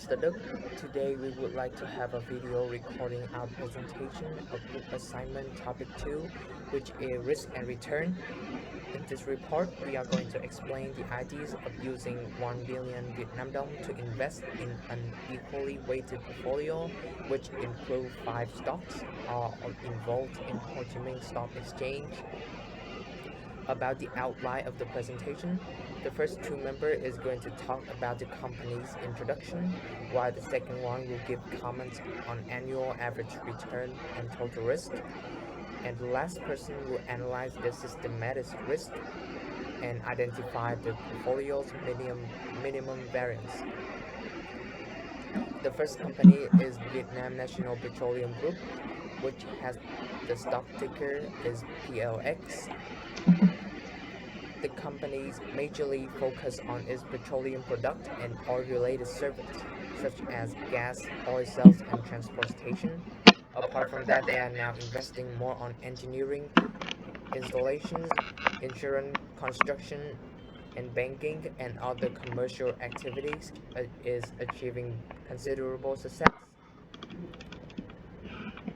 Mr. Duck. Today we would like to have a video recording our presentation of group assignment topic 2, which is risk and return. In this report, we are going to explain the ideas of using 1 billion Vietnam dong to invest in an equally weighted portfolio, which include 5 stocks are involved in Ho Chi Minh Stock Exchange. About the outline of the presentation, the first two members is going to talk about the company's introduction, while the second one will give comments on annual average return and total risk, and the last person will analyze the systematic risk and identify the portfolio's minimum variance. The first company is Vietnam National Petroleum Group, which has the stock ticker is PLX. The companies majorly focus on its petroleum product and oil-related services, such as gas, oil sales, and transportation. Apart from that, they are now investing more on engineering, installations, insurance, construction, and banking, and other commercial activities is achieving considerable success.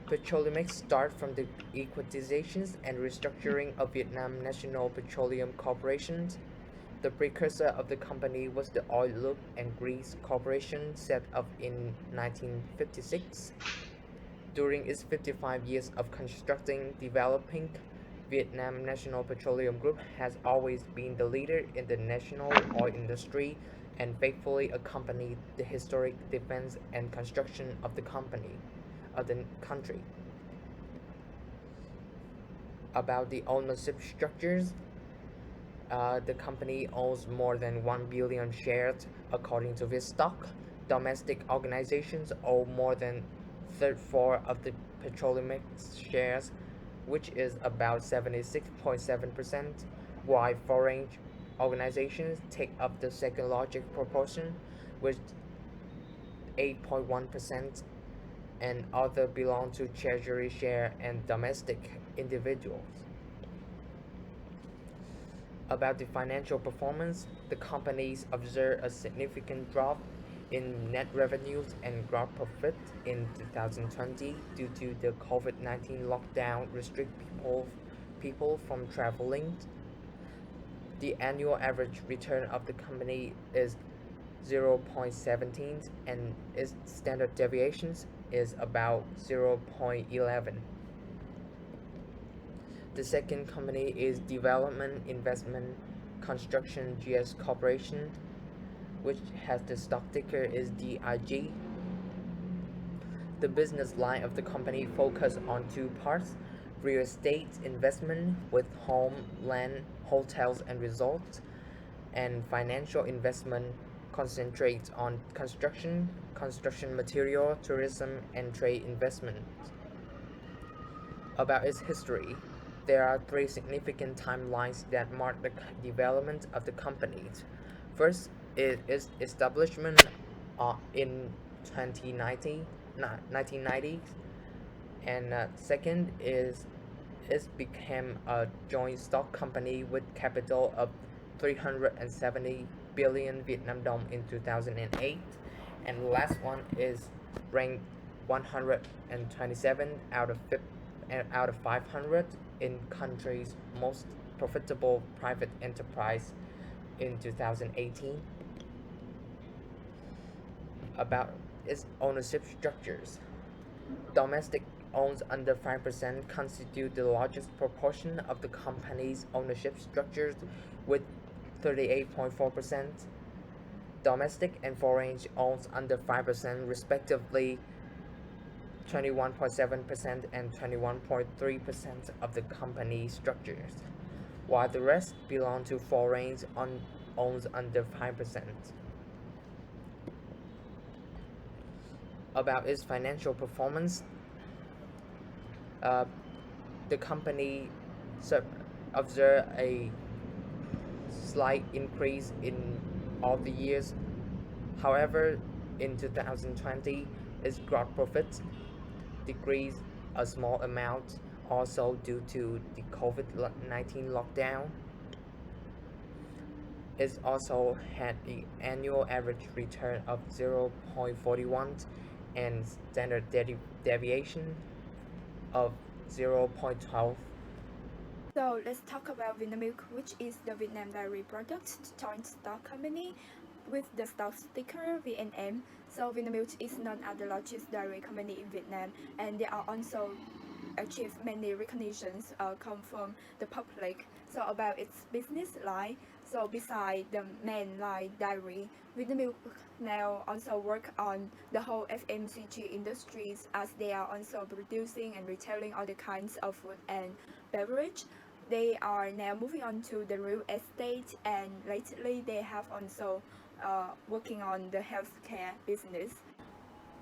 Petrolimics start from the equitizations and restructuring of Vietnam National Petroleum Corporation. The precursor of the company was the Oil Look and Grease Corporation, set up in 1956. During its 55 years of constructing, developing, Vietnam National Petroleum Group has always been the leader in the national oil industry and faithfully accompanied the historic defense and construction of the country. About the ownership structures, the company owns more than 1 billion shares according to this stock. Domestic organizations own more than third-fourth of the petroleum shares, which is about 76.7%, while foreign organizations take up the second largest proportion, with 8.1%, and other belong to treasury share and domestic individuals. About the financial performance, the companies observed a significant drop in net revenues and gross profit in 2020 due to the COVID-19 lockdown restrict people from traveling. The annual average return of the company is 0.17 and its standard deviations is about 0.11. The second company is Development Investment Construction GS Corporation, which has the stock ticker is DIG. The business line of the company focus on two parts: real estate investment with home, land, hotels, and resorts, and financial investment concentrates on construction material, tourism, and trade investment. About its history, there are three significant timelines that mark the development of the companies. First is its establishment in 1990s, and second is it became a joint stock company with capital of 370 billion Vietnam dong in 2008, and the last one is ranked 127 out of 500 in country's most profitable private enterprise in 2018. About its ownership structures, domestic owns under 5% constitute the largest proportion of the company's ownership structures with 38.4%. Domestic and foreign owns under 5% respectively 21.7% and 21.3% of the company structures, while the rest belong to foreign owns under 5%. About its financial performance, the company observed a slight increase in all the years. However, in 2020, its gross profit decreased a small amount, also due to the COVID-19 lockdown. It also had an annual average return of 0.41 and standard deviation of 0.12. So let's talk about Vinamilk, which is the Vietnam Dairy Products Joint Stock Company with the stock ticker VNM. So Vinamilk is known as the largest dairy company in Vietnam, and they are also achieved many recognitions come from the public. So about its business line, so beside the main line dairy, Vinamilk now also work on the whole FMCG industries as they are also producing and retailing all the kinds of food and beverage. They are now moving on to the real estate, and lately they have also working on the healthcare business.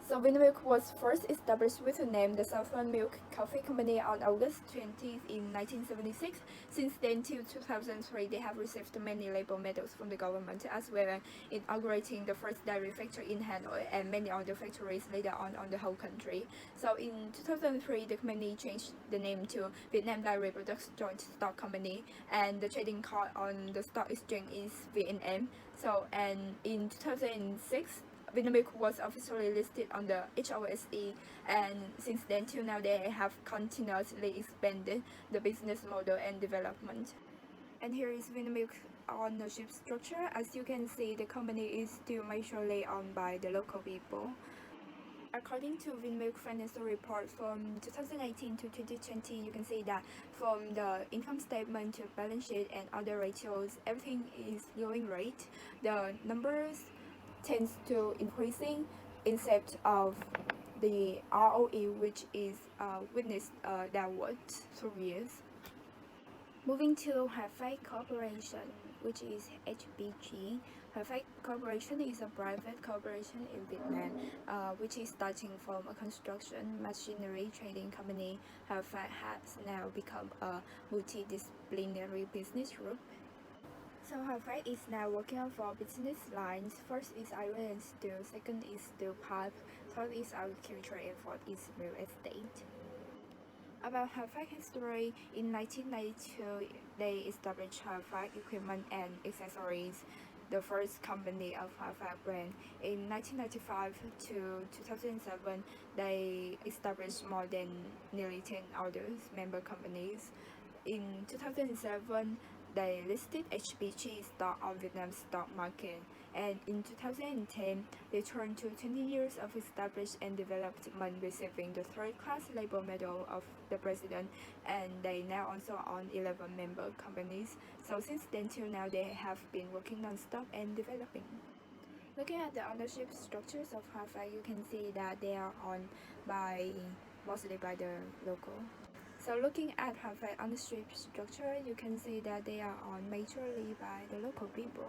So Vinamilk was first established with the name the Southern Milk Coffee Company on August 20th in 1976. Since then till 2003, they have received many label medals from the government, as well as inaugurating the first dairy factory in Hanoi and many other factories later on the whole country. So in 2003, the company changed the name to Vietnam Dairy Products Joint Stock Company, and the trading code on the stock exchange is VNM. So and in 2006, Vinamilk was officially listed on the HOSE, and since then till now they have continuously expanded the business model and development. And here is Vinamilk ownership structure. As you can see, the company is still majorly owned by the local people. According to Vinmilk financial report from 2018 to 2020, you can see that from the income statement to balance sheet and other ratios, everything is going great. The numbers tends to increasing except of the ROE, which is witnessed downward through years. Moving to Hafei Corporation, which is HBG. Hafei Corporation is a private corporation in Vietnam, which is starting from a construction machinery trading company. Hafei has now become a multidisciplinary business group. So Hafei is now working on four business lines. First is iron and steel, second is steel pipe, third is agriculture, and fourth is real estate. About Hafei history, in 1992, they established Hafei Equipment and Accessories, the first company of Hafei brand. In 1995 to 2007, they established more than nearly 10 other member companies. In 2007, they listed HBG stock on Vietnam stock market, and in 2010, they turned to 20 years of established and development, receiving the third-class labor medal of the president, and they now also own 11 member companies. So since then till now, they have been working non-stop and developing. Looking at the ownership structures of Hafei, you can see that they are owned by mostly by the local. So looking at Hafei ownership structure, you can see that they are owned majorly by the local people.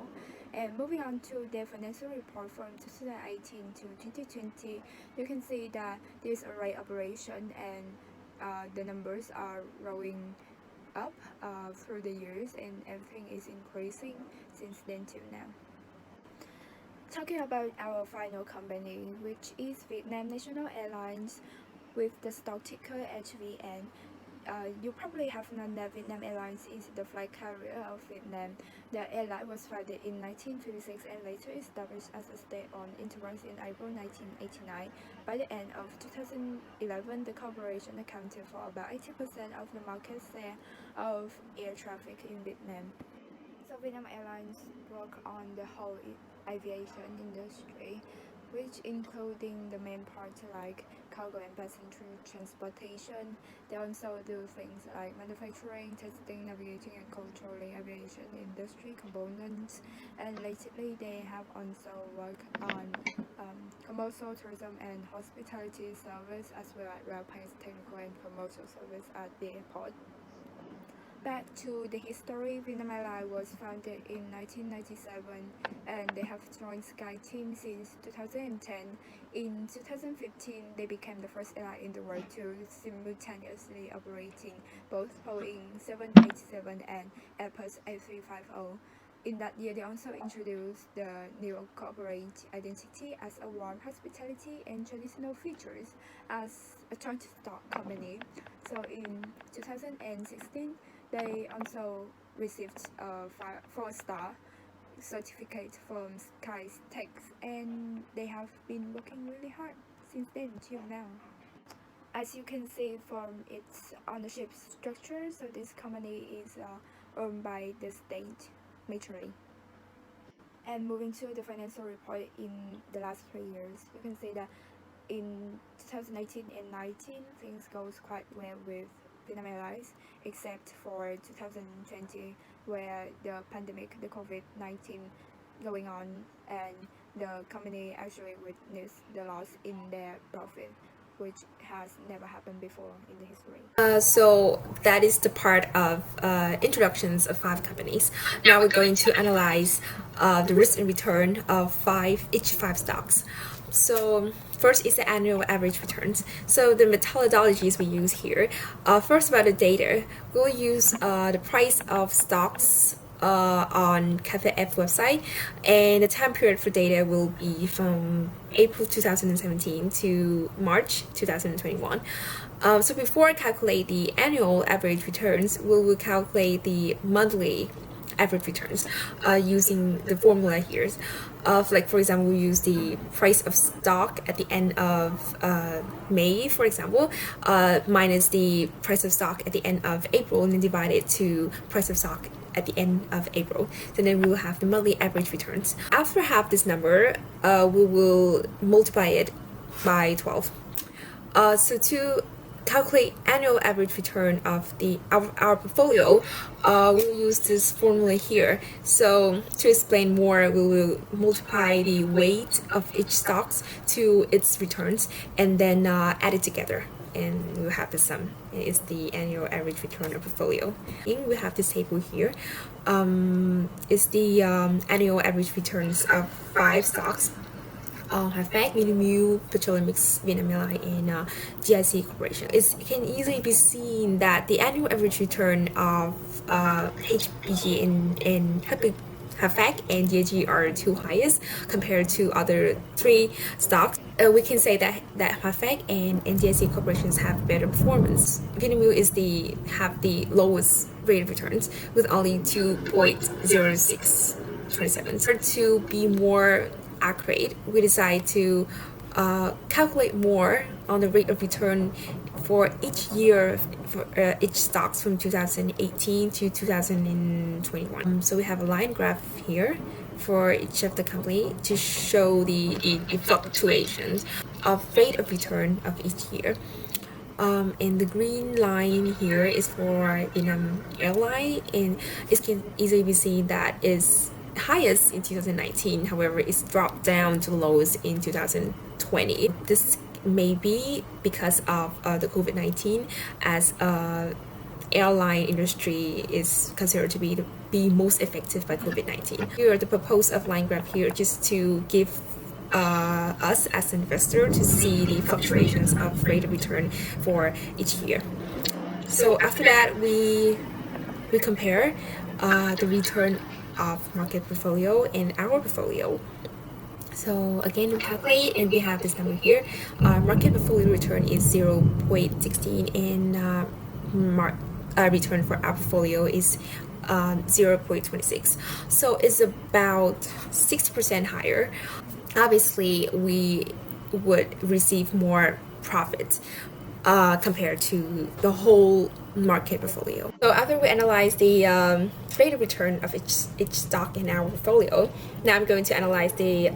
And moving on to their financial report from 2018 to 2020, you can see that there's a right operation, and the numbers are growing up through the years, and everything is increasing since then till now. Talking about our final company, which is Vietnam National Airlines with the stock ticker HVN. You probably have known that Vietnam Airlines is the flight carrier of Vietnam. The airline was founded in 1956 and later established as a state-owned enterprise in April 1989. By the end of 2011, the corporation accounted for about 80% of the market share of air traffic in Vietnam. So Vietnam Airlines work on the whole aviation industry, which including the main parts like cargo and passenger transportation. They also do things like manufacturing, testing, navigating, and controlling aviation industry components. And lately, they have also worked on commercial tourism and hospitality service, as well as rapid technical and commercial service at the airport. Back to the history, Vietnam Airlines was founded in 1997, and they have joined SkyTeam since 2010. In 2015, they became the first airline in the world to simultaneously operating both Boeing 787 and Airbus A350. In that year, they also introduced the new corporate identity as a warm hospitality and traditional features as a joint stock company. So in 2016, they also received a 4-star certificate from Skytex, and they have been working really hard since then till now. As you can see from its ownership structure, so this company is owned by the state majorly. And moving to the financial report in the last 3 years, you can see that in 2018 and 19 things goes quite well with Vietnam Airlines, except for 2020 where the pandemic, the COVID-19 going on, and the company actually witnessed the loss in their profit, which has never happened before in the history. So that is the part of introductions of 5 companies. Now we're going to analyze the risk and return of each five stocks. So first is the annual average returns. So the methodologies we use here. First about the data, we'll use the price of stocks on Cafe F website, and the time period for data will be from April 2017 to March 2021. So before I calculate the annual average returns, we will calculate the monthly average returns using the formula here. Like for example, we use the price of stock at the end of May, for example, minus the price of stock at the end of April, and then divide it to price of stock at the end of April. So then we will have the monthly average returns. After I have this number, we will multiply it by 12. So to calculate annual average return of our portfolio, we'll use this formula here. So to explain more, we will multiply the weight of each stocks to its returns and then add it together, and we'll have the sum. It's the annual average return of portfolio. We have this table here. It's the annual average returns of 5 stocks. Hafag, Vinamilk, Petrolymix, Vietnam Airlines, and GIC Corporation. It can easily be seen that the annual average return of HPG and Hafag and GIG are 2 highest compared to other 3 stocks. We can say that Hafag and GIC corporations have better performance. Vinamilk have the lowest rate of returns with only 2.0627. To be more accurate, we decide to calculate more on the rate of return for each year for each stocks from 2018 to 2021. So we have a line graph here for each of the company to show the fluctuations of rate of return of each year. And the green line here is for Vietnam Airlines, and it can easily be seen that is highest in 2019. However, it's dropped down to lowest in 2020. This may be because of the COVID-19, as airline industry is considered to be most affected by COVID-19. Here are the proposed of line graph here, just to give us as an investor to see the fluctuations of rate of return for each year. So after that, we compare the return of market portfolio and our portfolio. So again, we calculate, and we have this number here. Market portfolio return is 0.16, and return for our portfolio is 0.26. So it's about 60% higher. Obviously, we would receive more profit compared to the whole market portfolio. So after we analyze the rate of return of each stock in our portfolio, now I'm going to analyze the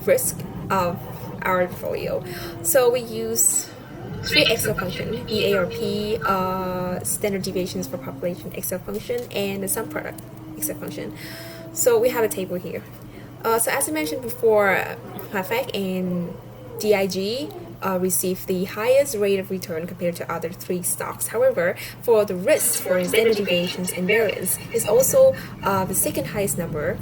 risk of our portfolio. So we use 3 Excel function: EARP, standard deviations for population Excel function, and the sum product Excel function. So we have a table here. So as I mentioned before, Hafag and GIG receive the highest rate of return compared to other 3 stocks. However, for the risk for standard deviations and variance is also the second highest number.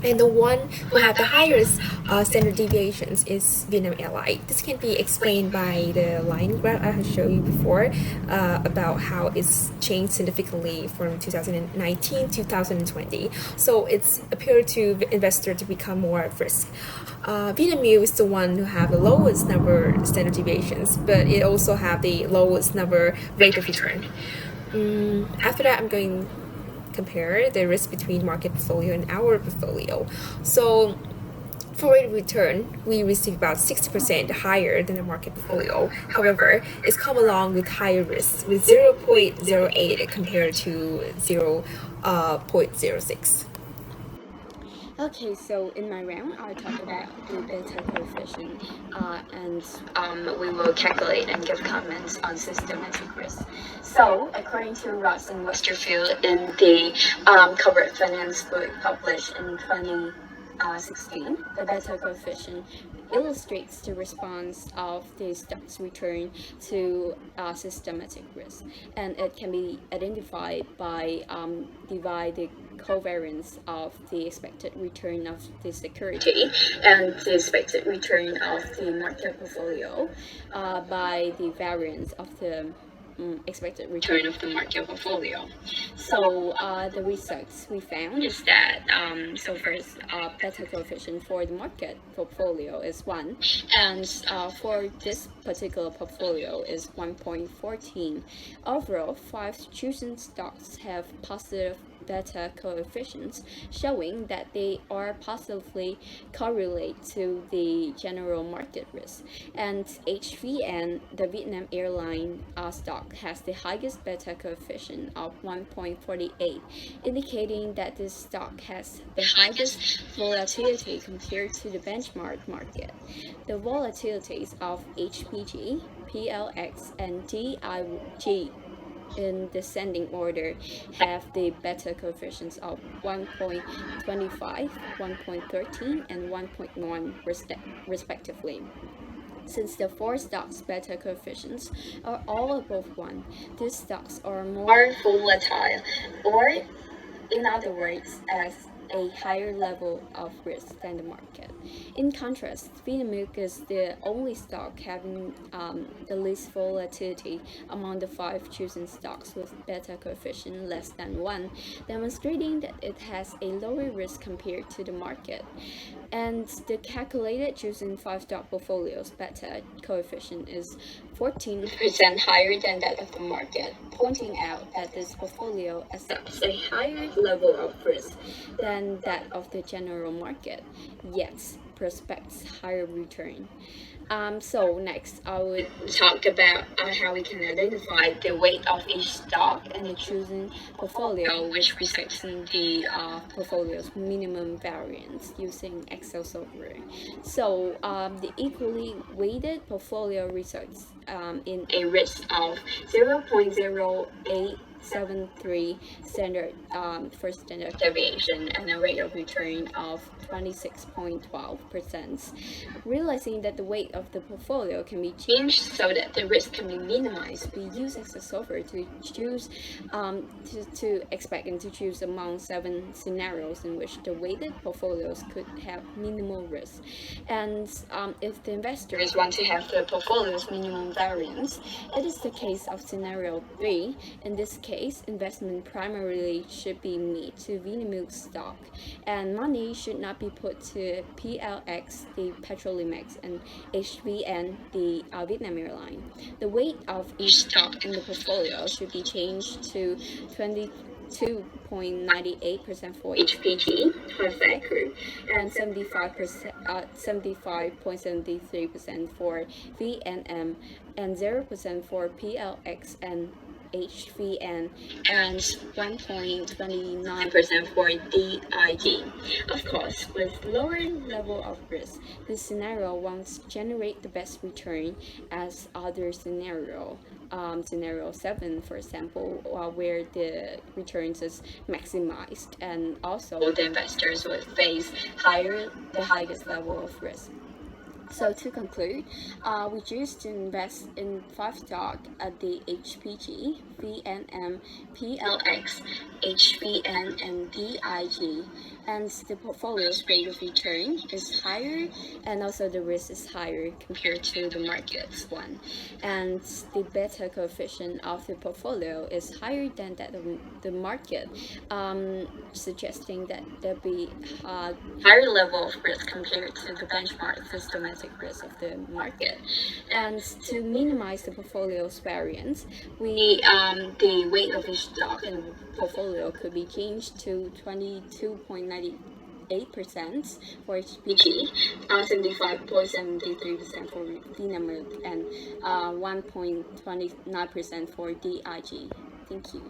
And the one who have the highest standard deviations is Vietnam Airlines. This can be explained by the line graph I have shown you before about how it's changed significantly from 2019 to 2020. So it's appeared to the investor to become more at risk. Vinamilk is the one who have the lowest number standard deviations, but it also have the lowest number rate of return. After that, I'm going compare the risk between market portfolio and our portfolio. So for rate of return, we receive about 60% higher than the market portfolio. However, it's come along with higher risks, with 0.08 compared to 0.06. Okay, so in my round, I'll talk about the beta coefficient, and we will calculate and give comments on systematic risk. So, according to Ross and Westerfield in the corporate finance book published in 2016, the beta coefficient illustrates the response of the stock's return to systematic risk, and it can be identified by divide the covariance of the expected return of the security and the expected return of the market portfolio by the variance of the expected return of the market portfolio. So the results we found is that so first beta coefficient for the market portfolio is 1, and for this particular portfolio is 1.14. Overall, 5 chosen stocks have positive beta coefficients, showing that they are positively correlate to the general market risk. And HVN, the Vietnam airline stock, has the highest beta coefficient of 1.48, indicating that this stock has the highest volatility compared to the benchmark market. The volatilities of HPG, PLX, and DIG in descending order have the beta coefficients of 1.25, 1.13, and 1.1 respectively. Since the 4 stocks' beta coefficients are all above 1, these stocks are more volatile, or in other words, as a higher level of risk than the market. In contrast, Vinamilk is the only stock having the least volatility among the 5 chosen stocks with beta coefficient less than 1, demonstrating that it has a lower risk compared to the market. And the calculated chosen 5 stock portfolio's beta coefficient is 14% higher than that of the market, pointing out that this portfolio accepts a higher level of risk than that of the general market, yet prospects higher return. So next, I would talk about how we can identify the weight of each stock in the chosen portfolio, which results in the portfolio's minimum variance using Excel software. So the equally weighted portfolio results in a risk of 0.0873 standard for standard deviation and a rate of return of 26.12%. Realizing that the weight of the portfolio can be changed so that the risk can be minimized, we use Excel software to choose to expect and to choose among 7 scenarios in which the weighted portfolios could have minimal risk. And if the investors want to have the portfolio's minimum variance, it is the case of scenario 3. In this case, investment primarily should be made to Vinamilk stock, and money should not be put to PLX, the Petrolimex, and HVN, the Vietnam airline. The weight of each stock in the portfolio should be changed to 22.98% for HPG, Hashtag Group, and 75.73% for VNM, and 0% for PLX and HVN, and 1.29% for DIG. Of course, with lower level of risk, this scenario won't generate the best return as other scenario 7, for example, where the returns is maximized, and also the investors would face the highest level of risk. So to conclude, we choose to invest in 5 stocks at the HPG, VNM, PLX, HVN, and DIG, and the portfolio's rate of return is higher, and also the risk is higher compared to the market's one, and the beta coefficient of the portfolio is higher than that of the market, suggesting that there'll be a higher level of risk compared to the benchmark systematic systematic risk of the market. And to minimize the portfolio's variance, the weight of each stock in the portfolio could be changed to 22.98% for HPG, 75.73% for Vinamilk, and 1.29% for DIG. Thank you.